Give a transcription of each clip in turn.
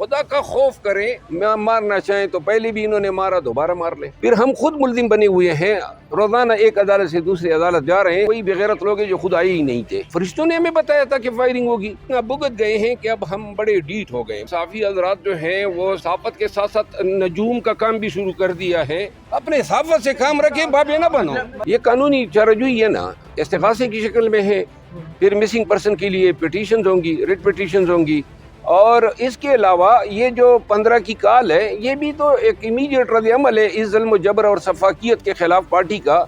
خدا کا خوف کریں، مارنا چاہیں تو پہلے بھی انہوں نے مارا، دوبارہ مار لیں۔ پھر ہم خود ملزم بنے ہوئے ہیں، روزانہ ایک عدالت سے دوسری عدالت جا رہے ہیں، کوئی بغیرت لوگ ہیں جو خود آئے ہی نہیں تھے۔ فرشتوں نے ہمیں بتایا تھا کہ فائرنگ ہوگی، اب بھگت گئے ہیں کہ اب ہم بڑے ڈیٹ ہو گئے۔ صحافی حضرات جو ہیں وہ صحافت کے ساتھ ساتھ نجوم کا کام بھی شروع کر دیا ہے، اپنے صحافت سے کام رکھیں، بابے نہ بنو۔ یہ قانونی چارجوئی ہے نا، استغاثے کی شکل میں ہے، پھر مسنگ پرسن کے لیے پٹیشنز ہوں گی، ریٹ پٹیشنز ہوں گی، اور اس کے علاوہ یہ جو 15 کی کال ہے یہ بھی تو ایک امیڈیٹ رد عمل ہے اس ظلم و جبر اور سفاکیت کے خلاف پارٹی کا۔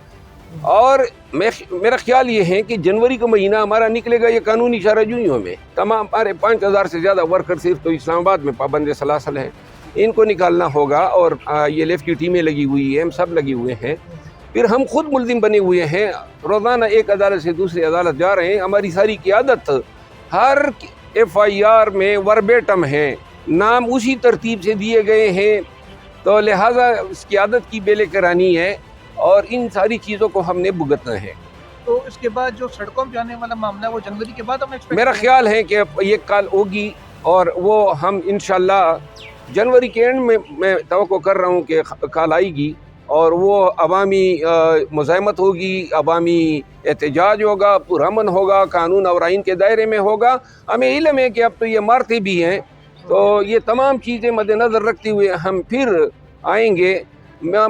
اور میرا خیال یہ ہے کہ جنوری کا مہینہ ہمارا نکلے گا یہ قانونی چارجوئیوں میں، تمام ہمارے 5000 سے زیادہ ورکر صرف تو اسلام آباد میں پابند سلاسل ہیں، ان کو نکالنا ہوگا، اور یہ لیفٹ کی ٹیمیں لگی ہوئی ہیں، ہم سب لگے ہوئے ہیں۔ پھر ہم خود ملزم بنے ہوئے ہیں، روزانہ ایک عدالت سے دوسری عدالت جا رہے ہیں، ہماری ساری قیادت ہر ایف آئی آر میں وربیٹم ہیں، نام اسی ترتیب سے دیے گئے ہیں، تو لہٰذا اس قیادت کی بیلے کرانی ہے اور ان ساری چیزوں کو ہم نے بھگتنا ہے۔ تو اس کے بعد جو سڑکوں پہ جانے والا معاملہ ہے وہ جنوری کے بعد ہم ایکسپیکٹ میرا خیال ہے کہ یہ کال ہوگی اور وہ ہم انشاءاللہ جنوری کے اینڈ میں توقع کر رہا ہوں کہ کال آئے گی، اور وہ عوامی مزاحمت ہوگی، عوامی احتجاج ہوگا، پرامن ہوگا، قانون اور آئین کے دائرے میں ہوگا۔ ہمیں علم ہے کہ اب تو یہ مارتے بھی ہیں، تو یہ تمام چیزیں مد نظر رکھتے ہوئے ہم پھر آئیں گے،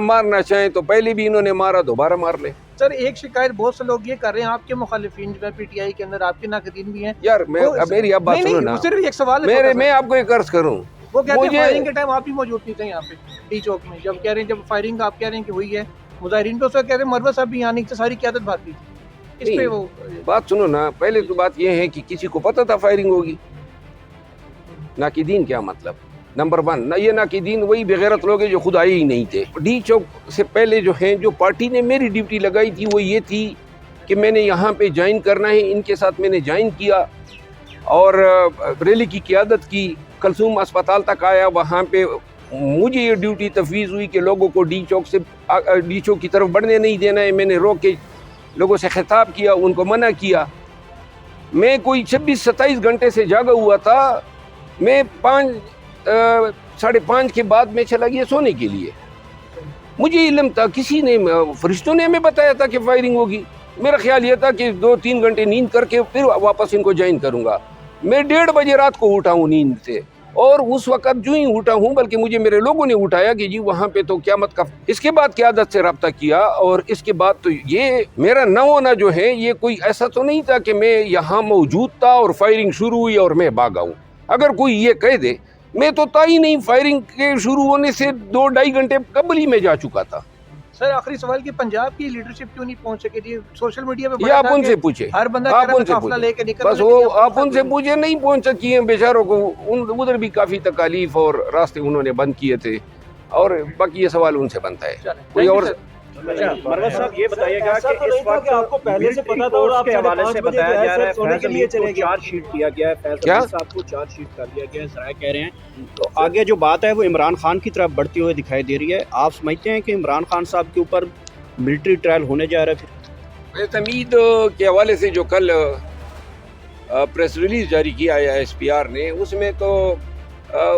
مارنا چاہیں تو پہلے بھی انہوں نے مارا، دوبارہ مار لیں۔ سر ایک شکایت بہت سے لوگ یہ کر رہے ہیں، آپ کے مخالفین جو ہے پی ٹی آئی کے اندر آپ کے ناقدین بھی ہیں یار میری اب بات سنو نا، صرف ایک سوال ہے، میں آپ کو ایک عرض کروں، وہ کہتے ہیں فائرنگ کے ٹائم آپ بھی موجود نہیں تھے یہاں پہ ٹی چوک میں، جب کہہ رہے ہیں جب فائرنگ آپ کہہ رہے ہیں کہ ہوئی ہے مظاہرین پہ، اس وقت کہتے ہیں مروت صاحب بھی یہاں نہیں تھے، ساری قیادت بھاگی تھی، اس پہ وہ بات سنو نا، پہلے تو بات یہ ہے کہ کسی کو پتہ تھا فائرنگ ہوگی؟ ناقدین کیا مطلب؟ نمبر 1 نہ، یہ ناقدین وہی بغیرت لوگ ہیں جو خود آئے ہی نہیں تھے۔ ڈی چوک سے پہلے جو ہیں، جو پارٹی نے میری ڈیوٹی لگائی تھی وہ یہ تھی کہ میں نے یہاں پہ جوائن کرنا ہے، ان کے ساتھ میں نے جوائن کیا اور ریلی کی قیادت کی، کلثوم اسپتال تک آیا، وہاں پہ مجھے یہ ڈیوٹی تفویض ہوئی کہ لوگوں کو ڈی چوک کی طرف بڑھنے نہیں دینا ہے۔ میں نے روک کے لوگوں سے خطاب کیا، ان کو منع کیا۔ میں کوئی 26-27 گھنٹے سے جاگا ہوا تھا، میں 5:30 کے بعد میں چلا گیا سونے کے لیے۔ مجھے علم تھا، کسی نے، فرشتوں نے ہمیں بتایا تھا کہ فائرنگ ہوگی۔ میرا خیال یہ تھا کہ 2-3 گھنٹے نیند کر کے پھر واپس ان کو جوائن کروں گا۔ میں 1:30 بجے رات کو اٹھا ہوں نیند سے، اور اس وقت جو ہی اٹھا ہوں، بلکہ مجھے میرے لوگوں نے اٹھایا کہ جی وہاں پہ تو قیامت کا۔ اس کے بعد قیادت سے رابطہ کیا، اور اس کے بعد تو یہ میرا نہ ہونا جو ہے، یہ کوئی ایسا تو نہیں تھا کہ میں یہاں موجود تھا اور فائرنگ شروع ہوئی اور میں بھاگا ہوں۔ اگر کوئی یہ کہہ دے، میں تو تھا ہی نہیں، فائرنگ کے شروع ہونے سے 2-2.5 گھنٹے قبل ہی میں جا چکا تھا۔ سر آخری سوال کہ پنجاب کی لیڈرشپ کیوں نہیں پہنچ سکی تھی؟ سوشل میڈیا پہ یہ آپ ان سے پوچھیں، ہر بندہ آپ ان سے پوچھیں، بس وہ آپ ان سے پوچھیں، نہیں پہنچ سکی ہیں بیچاروں کو، ادھر بھی کافی تکالیف اور راستے انہوں نے بند کیے تھے، اور باقی یہ سوال ان سے بنتا ہے۔ کوئی اور مروت صاحب یہ بتائیے گا کہ اس وقت آپ کو پہلے سے پتا تھا اور آپ کے حوالے سے بتایا جا رہا ہے فیض امید کو چارج شیٹ کیا گیا ہے، فیض امید صاحب کو چارج شیٹ کر دیا گیا ہے، ذرائع کہہ رہے ہیں، تو آگے جو بات ہے وہ عمران خان کی طرف بڑھتی ہوئی دکھائی دے رہی ہے۔ آپ سمجھتے ہیں کہ عمران خان صاحب کے اوپر ملٹری ٹرائل ہونے جا رہا ہے؟ پھر فیض امید کے حوالے سے جو کل پریس ریلیز جاری کیا ہے ایس پی آر نے، اس میں تو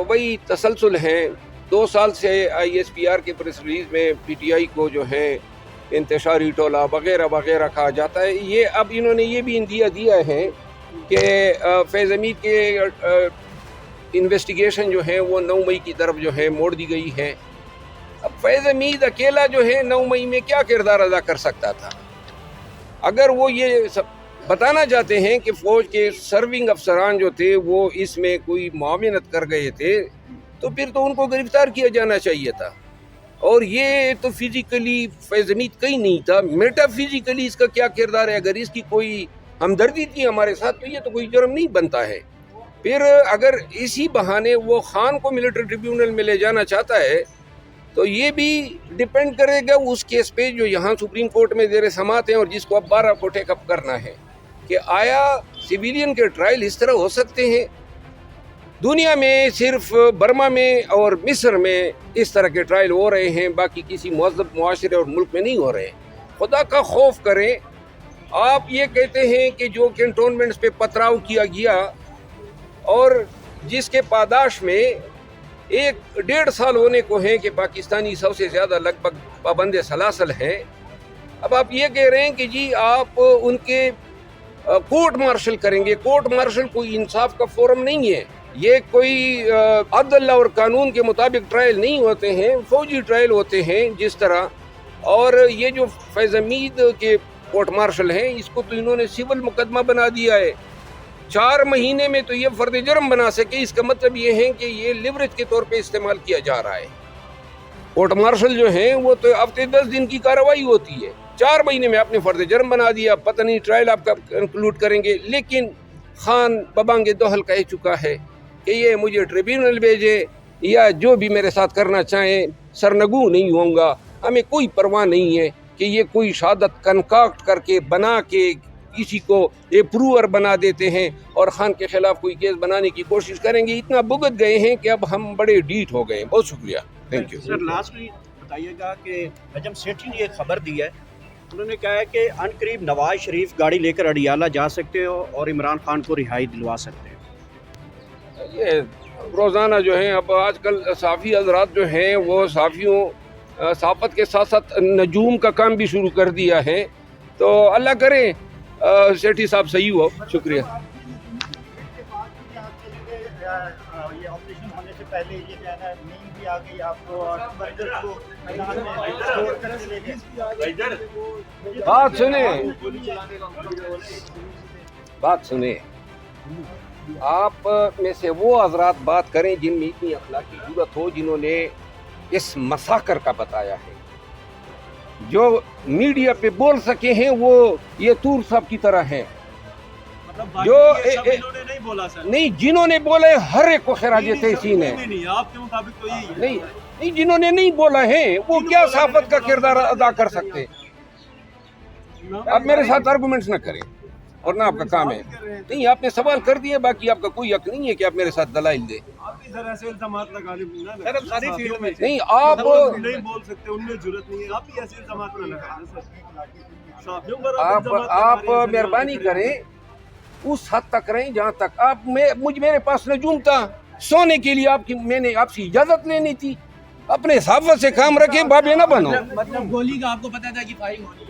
وہی تسلسل ہیں۔ 2 سال سے آئی ایس پی آر کے پریس ریلیز میں پی ٹی آئی کو جو ہے انتشاری ٹولہ وغیرہ وغیرہ کہا جاتا ہے۔ یہ اب انہوں نے یہ بھی اندیا دیا ہے کہ فیض امید کے انویسٹیگیشن جو ہے وہ 9 مئی کی طرف جو ہے موڑ دی گئی ہے۔ اب فیض امید اکیلا جو ہے 9 مئی میں کیا کردار ادا کر سکتا تھا؟ اگر وہ یہ بتانا چاہتے ہیں کہ فوج کے سرونگ افسران جو تھے وہ اس میں کوئی معاونت کر گئے تھے، تو پھر تو ان کو گرفتار کیا جانا چاہیے تھا۔ اور یہ تو فزیکلی فیض امید کہیں نہیں تھا، میٹا فزیکلی اس کا کیا کردار ہے؟ اگر اس کی کوئی ہمدردی تھی ہمارے ساتھ تو یہ تو کوئی جرم نہیں بنتا ہے۔ پھر اگر اسی بہانے وہ خان کو ملٹری ٹریبیونل میں لے جانا چاہتا ہے تو یہ بھی ڈیپینڈ کرے گا اس کیس پہ جو یہاں سپریم کورٹ میں زیر سماعت ہیں، اور جس کو اب 12 کو ٹیک اپ کرنا ہے، کہ آیا سویلین کے ٹرائل اس طرح ہو سکتے ہیں؟ دنیا میں صرف برما میں اور مصر میں اس طرح کے ٹرائل ہو رہے ہیں، باقی کسی مہذب معاشرے اور ملک میں نہیں ہو رہے ہیں۔ خدا کا خوف کریں۔ آپ یہ کہتے ہیں کہ جو کینٹونمنٹس پہ پتھراؤ کیا گیا اور جس کے پاداش میں ایک 1.5 سال ہونے کو ہیں کہ پاکستانی 100 سے زیادہ لگ بھگ پابند سلاسل ہیں. اب آپ یہ کہہ رہے ہیں کہ جی آپ ان کے کورٹ مارشل کریں گے. کورٹ مارشل کوئی انصاف کا فورم نہیں ہے. یہ کوئی عدل اور قانون کے مطابق ٹرائل نہیں ہوتے ہیں, فوجی ٹرائل ہوتے ہیں جس طرح. اور یہ جو فیض حمید کے کورٹ مارشل ہیں, اس کو تو انہوں نے سول مقدمہ بنا دیا ہے. 4 مہینے میں تو یہ فرد جرم بنا سکے. اس کا مطلب یہ ہے کہ یہ لیوریج کے طور پہ استعمال کیا جا رہا ہے. کورٹ مارشل جو ہیں وہ تو ہفتے 10 دن کی کارروائی ہوتی ہے. 4 مہینے میں آپ نے فرد جرم بنا دیا. پتہ نہیں ٹرائل آپ کا کنکلوڈ کریں گے. لیکن خان ببانگ دوحل کہہ چکا ہے کہ یہ مجھے ٹریبیونل بھیجے یا جو بھی میرے ساتھ کرنا چاہیں, سرنگو نہیں ہوں گا. ہمیں کوئی پرواہ نہیں ہے کہ یہ کوئی شہادت کنکاکٹ کر کے بنا کے کسی کو اپروور بنا دیتے ہیں اور خان کے خلاف کوئی کیس بنانے کی کوشش کریں گے. اتنا بھگت گئے ہیں کہ اب ہم بڑے ڈیٹ ہو گئے ہیں. بہت شکریہ. Thank you. سر لاسٹلی بتائیے گا کہ نجم سیٹھی نے ایک خبر دی ہے, انہوں نے کہا ہے کہ ان قریب نواز شریف گاڑی لے کر اڈیالہ جا سکتے ہو اور عمران خان کو رہائی دلوا سکتے ہیں. یہ روزانہ جو ہیں اب آج کل صحافی حضرات جو ہیں وہ صحافت کے ساتھ ساتھ نجوم کا کام بھی شروع کر دیا ہے. تو اللہ کرے سیٹھی صاحب صحیح ہو. شکریہ. یہ آپریشن ہونے سے پہلے یہ کہنا ہے نیند بھی آ گئی آپ کو اور بات سنیں آپ میں سے وہ حضرات بات کریں جن میں اتنی اخلاقی ضرورت ہو, جنہوں نے اس مساکر کا بتایا ہے. جو میڈیا پہ بول سکے ہیں وہ یہ تور صاحب کی طرح ہیں. جو نہیں, جنہوں نے بولا ہے ہر ایک کو خراج تحسین ہے. نہیں, جنہوں نے نہیں بولا ہے وہ کیا صحافت کا کردار ادا کر سکتے. آپ میرے ساتھ آرگومنٹس نہ کریں اور نہ آپ کا کام ہے. نہیں, آپ نے سوال کر دیا, باقی آپ کا کوئی حق نہیں ہے کہ آپ میرے ساتھ دلائل دیں. نہیں, آپ نہیں بول سکتے, ان میں جرات نہیں ہے. آپ بھی ایسے الزامات نہ لگائیں. آپ مہربانی کریں اس حد تک رہیں جہاں تک آپ میرے پاس نجوم تھا سونے کے لیے. میں نے آپ سے اجازت لینی تھی. اپنے صحافت سے کام رکھیں, بابے نہ بنو. مطلب گولی کا آپ کو پتا تھا کہ فائرنگ ہونی ہے.